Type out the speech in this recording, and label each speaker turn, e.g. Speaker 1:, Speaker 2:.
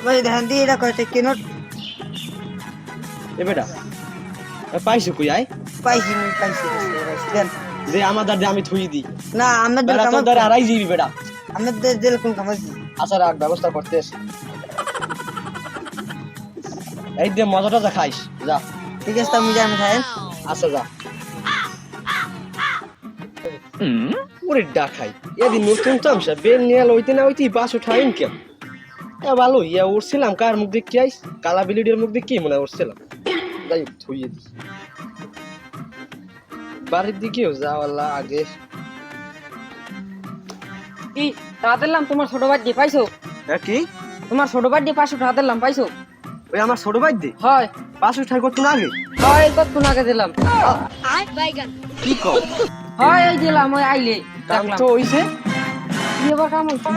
Speaker 1: ওই ধ্যান দিয়ে এটা কয়টা কেন
Speaker 2: এ বেটা পাইছো কই আয়
Speaker 1: পাইছি দেন
Speaker 2: যে আমার দাদা আমি থুই দি
Speaker 1: না আমাদের
Speaker 2: বেটা তোর
Speaker 1: কামাল
Speaker 2: দ্বারা হারাই যাবি বেটা
Speaker 1: আমাদের দিল কোন কামাজি
Speaker 2: আচ্ছা রাখ ব্যবস্থা করতেস এই দে মজাটা যা খাইস যা
Speaker 1: ঠিক আছে আমি যাই খাই
Speaker 2: আচ্ছা যা ওরে ডাকাই এদিন নতুন তামসা বেল নিয়ে লইতে না হইতে বাস উঠাইন কেন ভালো ইয়া উঠছিলাম কার মুখ দেখি আইস কালা বিলিডের মুখ দেখি মনে হয় উঠছিলাম যাই থুইয়ে দি বাড়ির দিকেও যাওয়ালা আগে
Speaker 3: কি টাকা দিলাম তোমার ছোট ভাই দিয়ে পাইছো
Speaker 2: কি
Speaker 3: তোমার ছোট ভাই দিয়ে 500 টাকা দিলাম পাইছো
Speaker 2: ওই আমার ছোট ভাই দি
Speaker 3: হয়
Speaker 2: বাস উঠাই করতো না আগে
Speaker 3: হয় কতক্ষণ আগে দিলাম
Speaker 2: কি কম
Speaker 3: হয় এই দিলাম ওই আইলে
Speaker 2: দাম তো হইছে
Speaker 3: কি এবার কাম হইছে